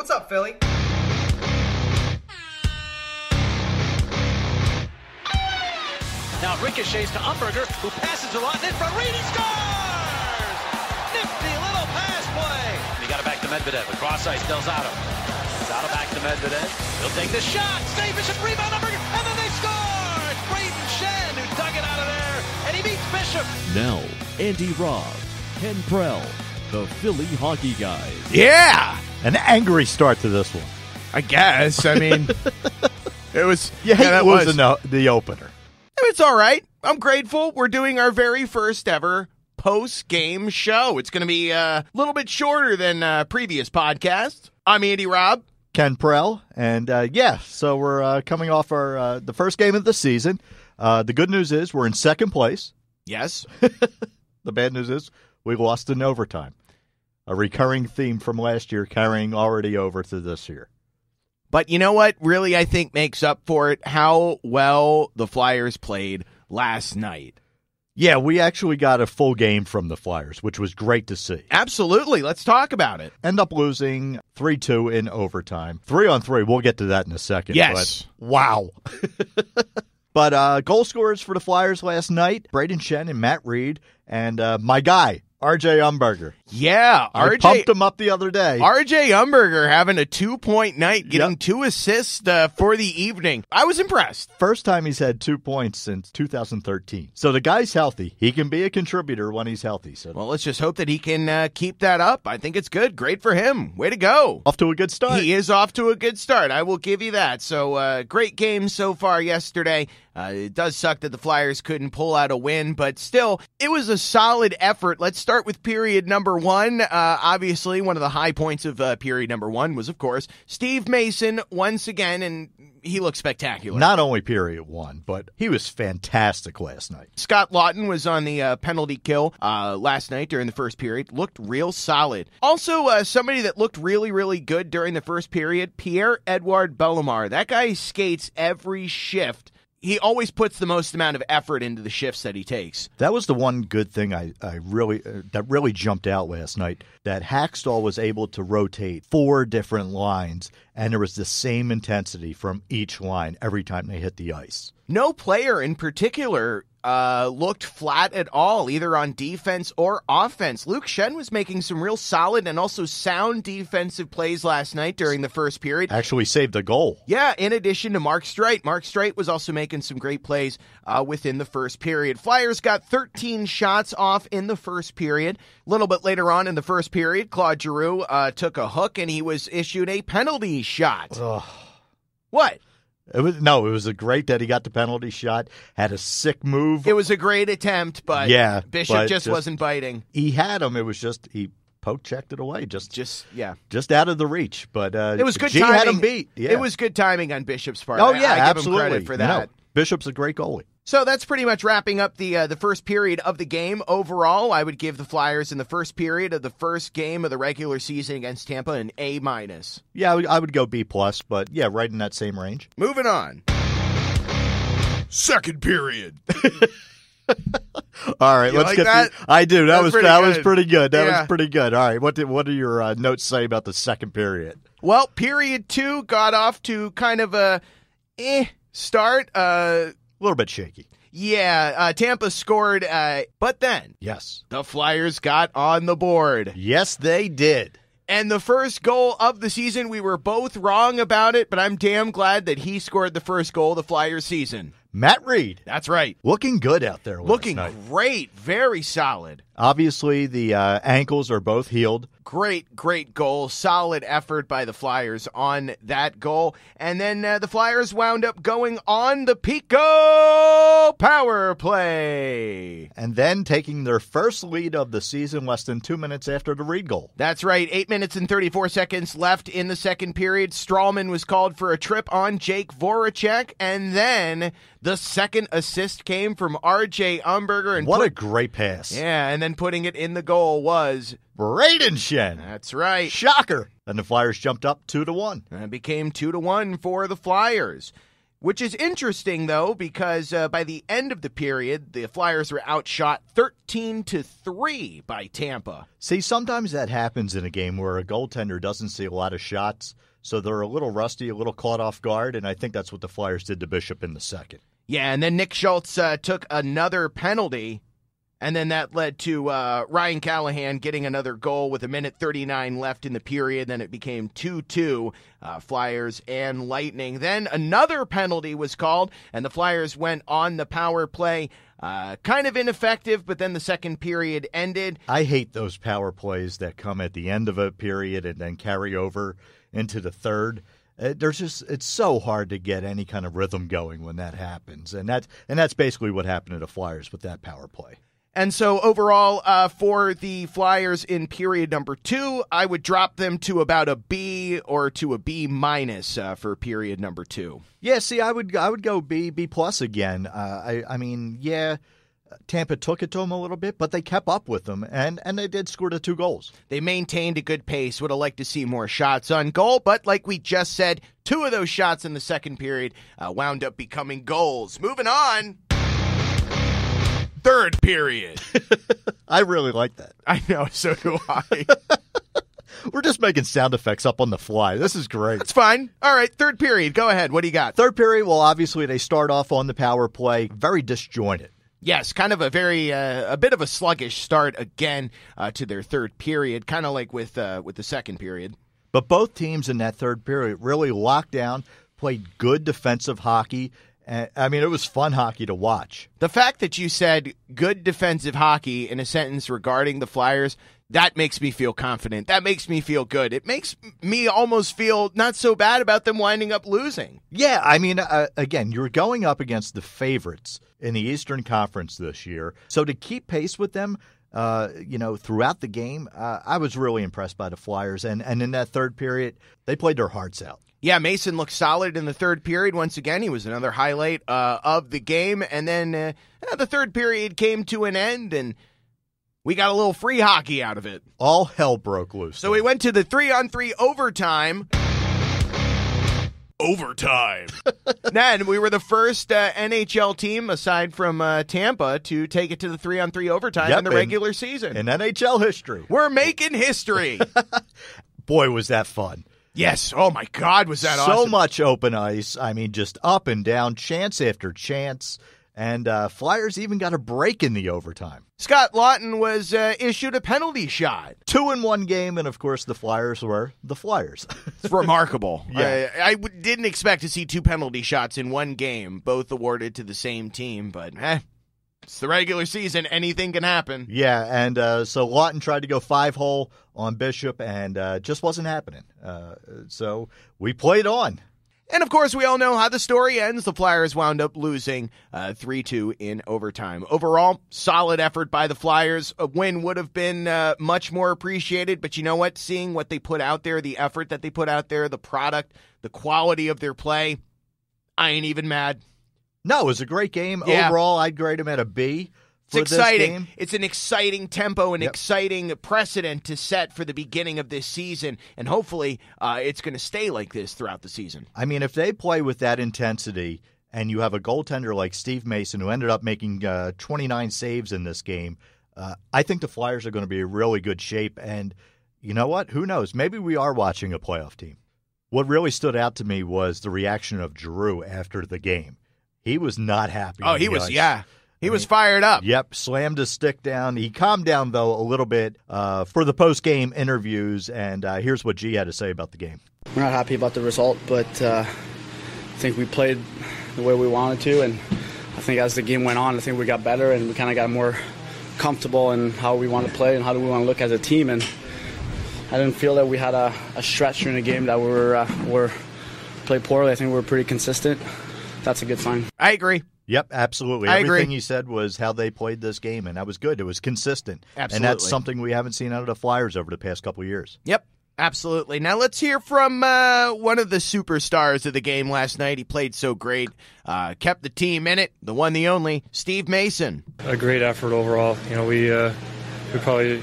What's up, Philly? Now it ricochets to Umberger, who passes a lot, and then from Reed, he scores! Nifty little pass play. And he got it back to Medvedev. Across ice, Delzato. Delzato back to Medvedev. He'll take the shot. Stay Bishop, rebound, Umberger, and then they score! It's Braden Shen who dug it out of there, and he beats Bishop. Now, Andy Robb, Ken Prell, the Philly Hockey Guys. Yeah! An angry start to this one. I guess. I mean, it was... That was the opener. It's all right. I'm grateful. We're doing our very first ever post-game show. It's going to be a little bit shorter than previous podcasts. I'm Andy Robb. Ken Prell. And, so we're coming off our the first game of the season. The good news is we're in second place. Yes. The bad news is we lost in overtime. A recurring theme from last year carrying already over to this year. But you know what really I think makes up for it? How well the Flyers played last night. Yeah, we actually got a full game from the Flyers, which was great to see. Absolutely. Let's talk about it. End up losing 3-2 in overtime. 3-on-3. We'll get to that in a second. Yes. But, wow. But goal scorers for the Flyers last night, Braden Shen and Matt Reed, and my guy, R.J. Umberger. Yeah, I pumped him up the other day. R.J. Umberger having a 2-point night, getting 2 assists for the evening. I was impressed. First time he's had 2 points since 2013. So the guy's healthy. He can be a contributor when he's healthy. So well, let's just hope that he can keep that up. I think it's good. Great for him. Way to go. Off to a good start. He is off to a good start. I will give you that. So great game so far yesterday. It does suck that the Flyers couldn't pull out a win, but still, it was a solid effort. Let's start with period number 1. Obviously, one of the high points of period number 1 was, of course, Steve Mason once again, and he looked spectacular. Not only period 1, but he was fantastic last night. Scott Lawton was on the penalty kill last night during the first period. Looked real solid. Also, somebody that looked really, really good during the first period, Pierre-Edouard Bellemare. That guy skates every shift. He always puts the most amount of effort into the shifts that he takes. That was the one good thing that really jumped out last night, that Hackstall was able to rotate 4 different lines, and there was the same intensity from each line every time they hit the ice. No player in particular looked flat at all, either on defense or offense. Luke Shen was making some real solid and also sound defensive plays last night during the first period. Actually saved a goal. Yeah, in addition to Mark Streit. Mark Streit was also making some great plays within the first period. Flyers got 13 shots off in the first period. A little bit later on in the first period, Claude Giroux took a hook and he was issued a penalty shot. Ugh. What? It was a great that he got the penalty shot, had a sick move. It was a great attempt, but Bishop just wasn't biting. He had him. It was just he poke-checked it away. Just out of the reach. But it was good G timing. had him beat. Yeah. It was good timing on Bishop's part. Oh, yeah, I absolutely. give him credit for that. Bishop's a great goalie. So that's pretty much wrapping up the first period of the game. Overall, I would give the Flyers in the first period of the first game of the regular season against Tampa an A-. Yeah, I would go B+, but yeah, right in that same range. Moving on. Second period. All right, let's like get that? I do. That was pretty good. That Yeah. was pretty good. All right, what do your notes say about the second period? Well, period 2 got off to kind of a start. A little bit shaky. Yeah, Tampa scored, but then Yes. the Flyers got on the board. Yes, they did. And the first goal of the season, we were both wrong about it, but I'm damn glad that he scored the first goal of the Flyers season. Matt Reed. That's right. Looking good out there last Looking night. great. Very solid. Obviously, the ankles are both healed. Great goal. Solid effort by the Flyers on that goal. And then the Flyers wound up going on the Pico power play. And then taking their first lead of the season less than 2 minutes after the Reed goal. That's right. 8 minutes and 34 seconds left in the second period. Strawman was called for a trip on Jake Voracek. And then the second assist came from R.J. Umberger. And what a great pass. Yeah, and then putting it in the goal was Braden Shen. That's right. Shocker. And the Flyers jumped up 2-1. And it became 2-1 for the Flyers. Which is interesting, though, because by the end of the period, the Flyers were outshot 13-3 by Tampa. See, sometimes that happens in a game where a goaltender doesn't see a lot of shots, so they're a little rusty, a little caught off guard, and I think that's what the Flyers did to Bishop in the second. Yeah, and then Nick Schultz took another penalty, and then that led to Ryan Callahan getting another goal with 1:39 left in the period. Then it became 2-2, Flyers and Lightning. Then another penalty was called, and the Flyers went on the power play. Kind of ineffective, but then the second period ended. I hate those power plays that come at the end of a period and then carry over into the third. It's so hard to get any kind of rhythm going when that happens, and that's basically what happened to the Flyers with that power play. And so overall, for the Flyers in period number 2, I would drop them to about a B or to a B minus for period number 2. Yeah, see, I would go B plus again. I mean, yeah, Tampa took it to them a little bit, but they kept up with them, and they did score the 2 goals. They maintained a good pace. Would have liked to see more shots on goal, but like we just said, 2 of those shots in the second period wound up becoming goals. Moving on. Third period. I really like that. I know, so do I. We're just making sound effects up on the fly. This is great. That's fine. All right, third period. Go ahead. What do you got? Third period, well, obviously they start off on the power play, very disjointed. Yes, kind of a bit of a sluggish start again to their third period, kind of like with the second period. But both teams in that third period really locked down, played good defensive hockey. I mean, it was fun hockey to watch. The fact that you said good defensive hockey in a sentence regarding the Flyers, that makes me feel confident. That makes me feel good. It makes me almost feel not so bad about them winding up losing. Yeah, I mean, again, you're going up against the favorites in the Eastern Conference this year. So to keep pace with them, throughout the game, I was really impressed by the Flyers. And in that third period, they played their hearts out. Yeah, Mason looked solid in the third period. Once again, he was another highlight of the game. And then the third period came to an end, and we got a little free hockey out of it. All hell broke loose. So we went to the 3-on-3 overtime. Then we were the first NHL team, aside from Tampa, to take it to the 3-on-3 overtime in the regular season. In NHL history. We're making history. Boy, was that fun. Yes. Oh, my God, was that awesome. So much open ice. I mean, just up and down, chance after chance. And Flyers even got a break in the overtime. Scott Laughton was issued a penalty shot. 2 in one game, and of course the Flyers were the Flyers. It's remarkable. Yeah. I didn't expect to see 2 penalty shots in one game, both awarded to the same team, but it's the regular season. Anything can happen. Yeah, and so Laughton tried to go 5-hole on Bishop, and just wasn't happening. So we played on. And, of course, we all know how the story ends. The Flyers wound up losing 3-2 in overtime. Overall, solid effort by the Flyers. A win would have been much more appreciated, but you know what? Seeing what they put out there, the effort that they put out there, the product, the quality of their play, I ain't even mad. No, it was a great game. Yeah. Overall, I'd grade him at a B. It's exciting. This game. It's an exciting tempo, an exciting precedent to set for the beginning of this season, and hopefully it's going to stay like this throughout the season. I mean, if they play with that intensity and you have a goaltender like Steve Mason who ended up making 29 saves in this game, I think the Flyers are going to be in really good shape. And you know what? Who knows? Maybe we are watching a playoff team. What really stood out to me was the reaction of Giroux after the game. He was not happy. Oh, he was, yeah. He was fired up. Yep, slammed his stick down. He calmed down, though, a little bit for the post-game interviews, and here's what G had to say about the game. We're not happy about the result, but I think we played the way we wanted to, and I think as the game went on, I think we got better, and we kind of got more comfortable in how we want to play and how do we want to look as a team, and I didn't feel that we had a stretch during the game that we were played poorly. I think we were pretty consistent. That's a good sign. I agree. Yep, absolutely. I Everything agree. you said was how they played this game, and that was good. It was consistent. Absolutely. And that's something we haven't seen out of the Flyers over the past couple of years. Yep, absolutely. Now let's hear from one of the superstars of the game last night. He played so great, kept the team in it, the one, the only, Steve Mason. A great effort overall. You know, we we probably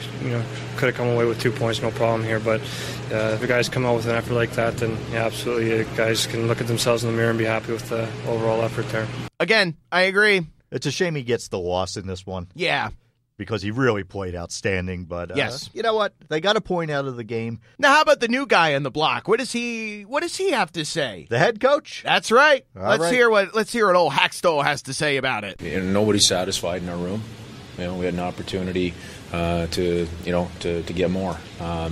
could have come away with 2 points, no problem here. But if the guys come out with an effort like that, then yeah, absolutely, the guys can look at themselves in the mirror and be happy with the overall effort there. Again, I agree. It's a shame he gets the loss in this one. Yeah. Because he really played outstanding, but yes. You know what? They got a point out of the game. Now, how about the new guy on the block? What does he have to say? The head coach? That's right. Let's hear what old Hackstall has to say about it. Nobody's satisfied in our room. We had an opportunity to get more.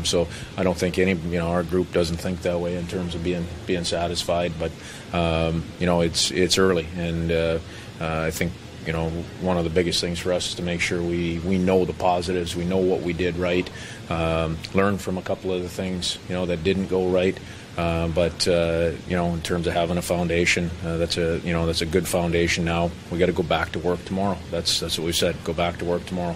So I don't think our group doesn't think that way in terms of being satisfied. But it's early, and I think. One of the biggest things for us is to make sure we know the positives, we know what we did right, learn from a couple of the things that didn't go right. But in terms of having a foundation, that's a good foundation. Now we got to go back to work tomorrow. That's what we said. Go back to work tomorrow.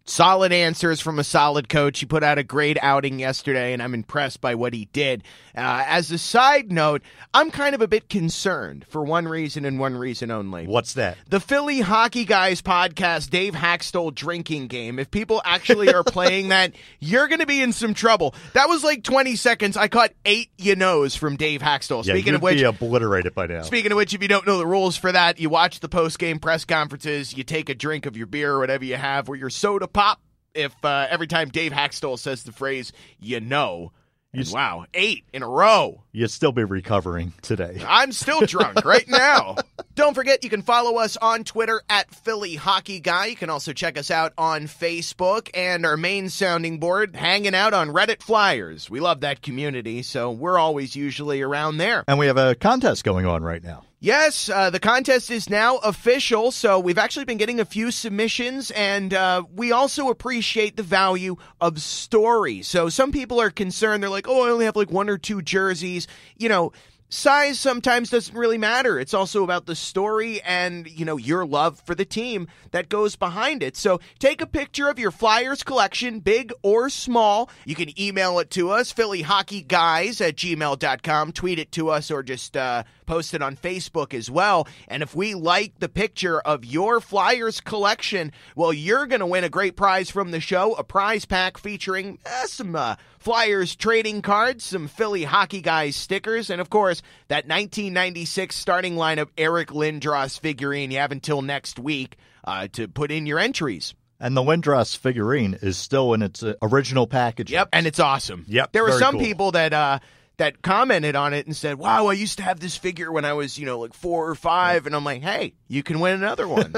Solid answers from a solid coach. He put out a great outing yesterday, and I'm impressed by what he did. As a side note, I'm kind of a bit concerned for one reason and one reason only. What's that? The Philly Hockey Guys podcast, Dave Hackstall drinking game. If people actually are playing that, you're going to be in some trouble. That was like 20 seconds. I caught 8 you-knows from Dave Hackstall. Yeah, Speaking of which, be obliterated by now. Speaking of which, if you don't know the rules for that, you watch the post-game press conferences, you take a drink of your beer or whatever you have, or your soda pop. If every time Dave Hackstall says the phrase, wow, 8 in a row. You'd still be recovering today. I'm still drunk right now. Don't forget, you can follow us on Twitter at Philly Hockey Guy. You can also check us out on Facebook and our main sounding board, hanging out on Reddit Flyers. We love that community, so we're always usually around there. And we have a contest going on right now. Yes, the contest is now official, so we've actually been getting a few submissions, and we also appreciate the value of stories. So some people are concerned. They're like, I only have like 1 or 2 jerseys. Size sometimes doesn't really matter. It's also about the story and, your love for the team that goes behind it. So take a picture of your Flyers collection, big or small. You can email it to us, phillyhockeyguys@gmail.com. Tweet it to us or just post it on Facebook as well. And if we like the picture of your Flyers collection, well, you're going to win a great prize from the show, a prize pack featuring some Flyers trading cards, some Philly Hockey Guys stickers, and of course, that 1996 starting lineup Eric Lindros figurine. You have until next week to put in your entries. And the Lindros figurine is still in its original package. Yep, and it's awesome. Yep, there were some cool. people that commented on it and said, wow, I used to have this figure when I was, like 4 or 5. And I'm like, hey, you can win another one.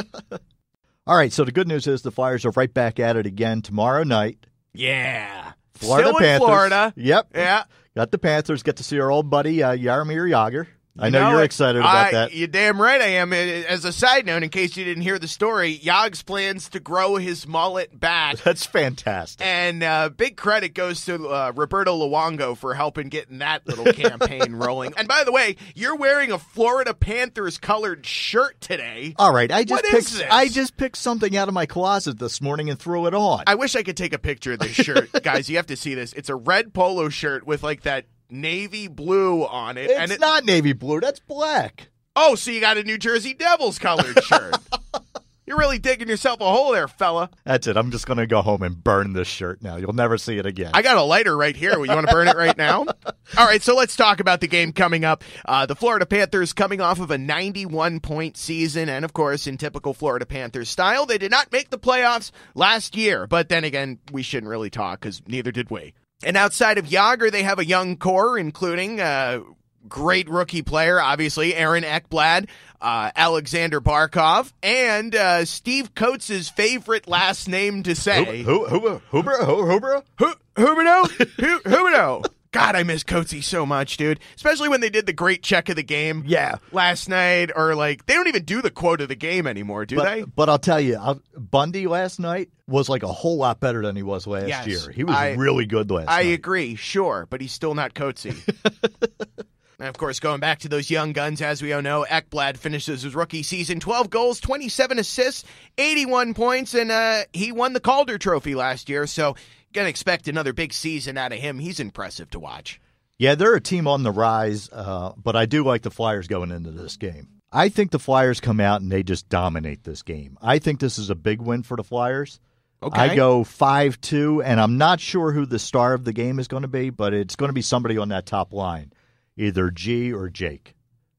All right, so the good news is the Flyers are right back at it again tomorrow night. Yeah. Florida Still Panthers. in Florida. Yep. Yeah. Got the Panthers. Get to see our old buddy, Jaromir Jagr. I know you're excited about that. You're damn right I am. As a side note, in case you didn't hear the story, Yogg's plans to grow his mullet back. That's fantastic. And big credit goes to Roberto Luongo for helping getting that little campaign rolling. And by the way, you're wearing a Florida Panthers colored shirt today. All right, I just picked something out of my closet this morning and threw it on. I wish I could take a picture of this shirt. Guys, you have to see this. It's a red polo shirt with like that navy blue on it. It's not navy blue. That's black. Oh, so you got a New Jersey Devils colored shirt. You're really digging yourself a hole there, fella. That's it. I'm just going to go home and burn this shirt now. You'll never see it again. I got a lighter right here. You want to burn it right now? All right, so let's talk about the game coming up. The Florida Panthers coming off of a 91-point season, and of course, in typical Florida Panthers style, they did not make the playoffs last year. But then again, we shouldn't really talk because neither did we. And outside of Jagr, they have a young core, including great rookie player, obviously, Aaron Ekblad, Alexander Barkov, and Steve Coates' favorite last name to say. Huberto. God, I miss Coatsy so much, dude. Especially when they did the great check of the game last night. Or, like, they don't even do the quote of the game anymore, do they? But I'll tell you, Bundy last night was like a whole lot better than he was last year. He was really good last night. I agree, sure, but he's still not Coatsy. And, of course, going back to those young guns, as we all know, Ekblad finishes his rookie season, 12 goals, 27 assists, 81 points, and he won the Calder Trophy last year, so going to expect another big season out of him. He's impressive to watch. Yeah, they're a team on the rise, but I do like the Flyers going into this game. I think the Flyers come out and they just dominate this game. I think this is a big win for the Flyers. Okay. I go 5-2, and I'm not sure who the star of the game is going to be, but it's going to be somebody on that top line, either G or Jake.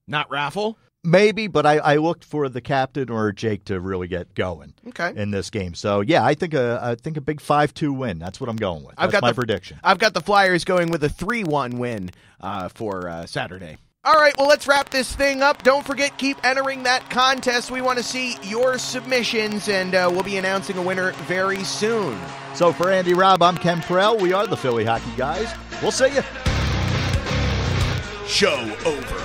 Not Raffle? Maybe, but I looked for the captain or Jake to really get going in this game. So, yeah, I think a big 5-2 win. That's what I'm going with. That's my prediction. I've got the Flyers going with a 3-1 win for Saturday. All right, well, let's wrap this thing up. Don't forget, keep entering that contest. We want to see your submissions, and we'll be announcing a winner very soon. So for Andy Robb, I'm Ken Prell. We are the Philly Hockey Guys. We'll see you. Show over.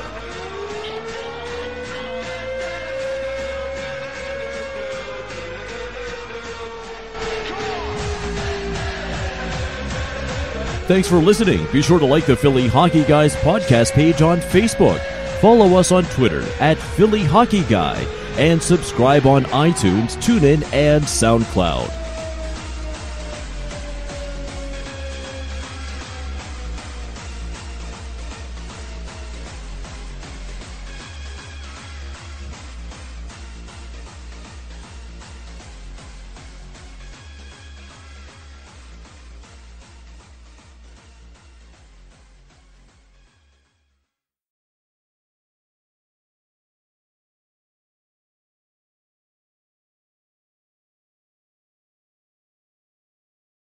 Thanks for listening. Be sure to like the Philly Hockey Guys podcast page on Facebook. Follow us on Twitter at Philly Hockey Guy and subscribe on iTunes, TuneIn, and SoundCloud.